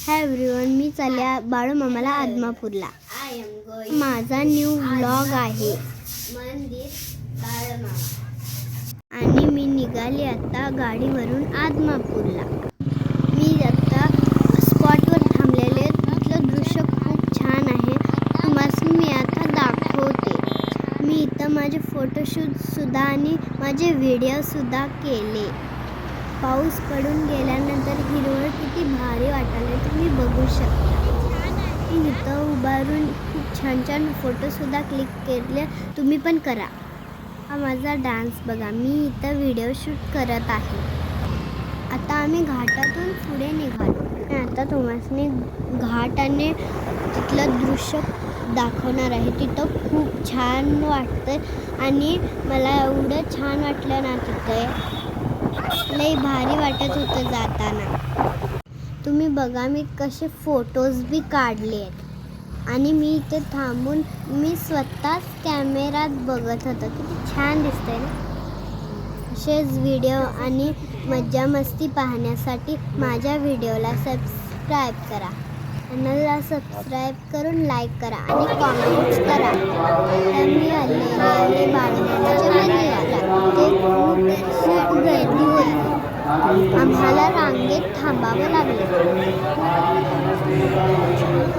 Hi everyone, मी चालल्या बाळू मामाला आदमापूरला. माझा न्यू व्लॉग आहे आणि मी निघाली आता गाडीवरून आदमापूरला. मी आता स्पॉटवर थांबलेले. तिथलं दृश्य खूप छान आहे. तुम्हाला मी आता दाखवते. मी इथं माझे फोटोशूटसुद्धा आणि माझे व्हिडिओसुद्धा केले. पाऊस पडून गेल्यानंतर हिरवळ किती भारी वाटायला तुम्ही बघू शकता. मी इथं उभारून खूप छान छान फोटोसुद्धा क्लिक केले. तुम्ही पण करा. हा माझा डान्स बघा. मी इथं व्हिडिओ शूट करत आहे. आता आम्ही घाटातून पुढे निघालो. आता तुम्हाला घाट आणि तिथलं दृश्य दाखवणार आहे. तिथं खूप छान वाटतं आणि मला एवढं छान वाटलं ना. तिथं लई भारी वाटत होतं जाताना. तुम्ही बघा मी कसे फोटोज बी काढले आहेत आणि मी इथे थांबून मी स्वतःच कॅमेऱ्यात बघत होतो. किती छान दिसतंय ना. असेच व्हिडिओ आणि मज्जा मस्ती पाहण्यासाठी माझ्या व्हिडिओला सबस्क्राईब करा. चॅनलला सबस्क्राईब करून लाईक करा आणि कॉमेंट्स करा. तर मी आलेले बाळूमामाच्या मंदिराला. ते खूप गर्दी होती. आम्हाला रांगेत थांबावं लागलं.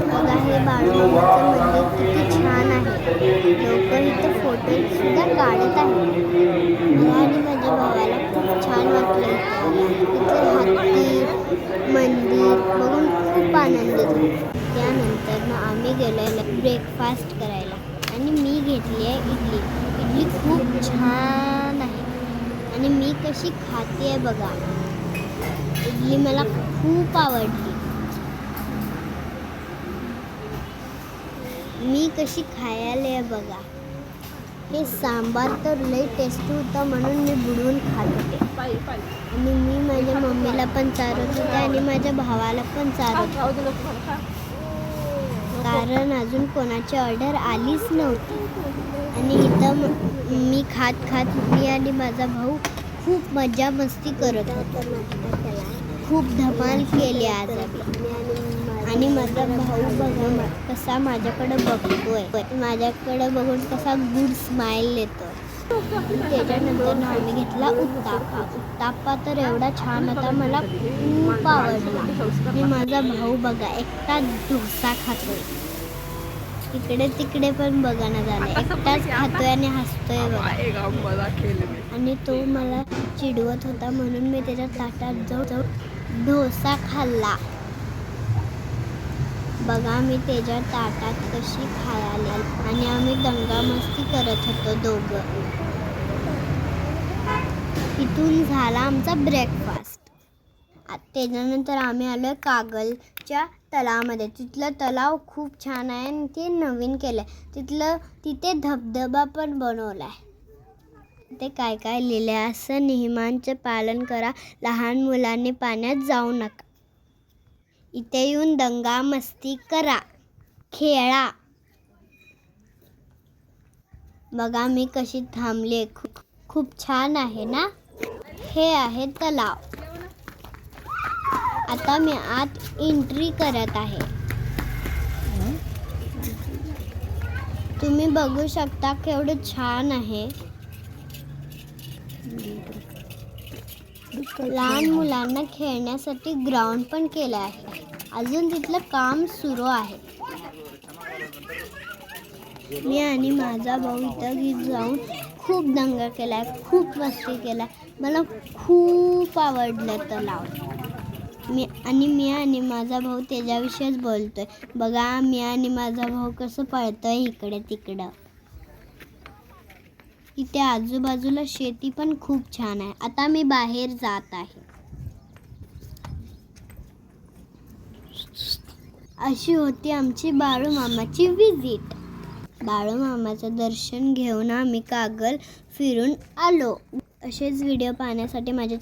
बघा हे बाळूमामाचं मंदिर किती छान आहे. लोक इथं फोटोसुद्धा काढत आहेत. मला आणि माझ्या भावाला खूप छान वाटलं. इथे हत्ती मंदिर बघून खूप आनंद झाला. त्यानंतर आम्ही गेलेलो ब्रेकफास्ट करायला आणि मी घेतली आहे इडली. इडली खूप छान आहे आणि मी कशी खाते आहे बघा. इडली मला खूप आवडली. मी कशी खायला आहे बघा. हे सांबार तर लई टेस्टी होतं म्हणून मी बुडवून खात होते. आणि मी माझ्या मम्मीला पण चारत होते आणि माझ्या भावाला पण चारत होते. कारण अजून कोणाची ऑर्डर आलीच नव्हती. आणि इथं मी खात मी आणि माझा भाऊ खूप मजा मस्ती करत होतो. खूप धमाल केली आज आणि माझा भाऊ बघा कसा माझ्याकडे बघतोय. माझ्याकडे बघून कसा गुड स्माइल देतो. त्याच्यानंतर आम्ही घेतला उत्तापा तर एवढा छान होता. मला खूप आवडला. आणि माझा भाऊ बघा एकटा डोसा खातोय. इकडे तिकडे पण बघा ना झालं. एकटाच खातोय आणि हसतोय बघा. आणि तो मला चिडवत होता म्हणून मी त्याच्या ताटात जाऊन डोसा खाल्ला. बघा मी त्याच्या ताटात कशी खायला आणि आम्ही दंगा मस्ती करत होतो दोघं. इथून झाला आमचा ब्रेकफास्ट. त्याच्यानंतर आम्ही आलो कागलच्या तलावामध्ये. तिथलं तलाव खूप छान आहे आणि ते नवीन केलं आहे. तिथे धबधबा पण बनवला आहे. ते काय काय लिहिलं आहे असं नियमांचे पालन करा. लहान मुलांनी पाण्यात जाऊ नका. इथे येऊन दंगा मस्ती करा, खेळा. बघा मी कशी थांबले. खूप छान आहे ना. हे आहे तलाव. आता मी आत एंट्री करत आहे. तुम्ही बघू शकता केवढं छान आहे. लहान मुलांना खेळण्यासाठी ग्राउंड पण केलं आहे. अजून तिथलं काम सुरू आहे. मी आणि माझा भाऊ इथं जाऊन खूप दंगा केलाय, खूप मस्ती केला. मला खूप आवडलं तलाव. मी आणि माझा भाऊ त्याच्याविषयीच बोलतोय. बघा मी आणि माझा भाऊ कसं पळतोय इकडे तिकडं. इथे आजूबाजूला शेती पण खूप छान आहे. आता मी बाहेर जात आहे. अशी होती आमची बाळूमामाची विजिट. बाळूमामाचं दर्शन घेऊन आम्ही कागल फिरून आलो. असेच व्हिडिओ पाहण्यासाठी माझ्या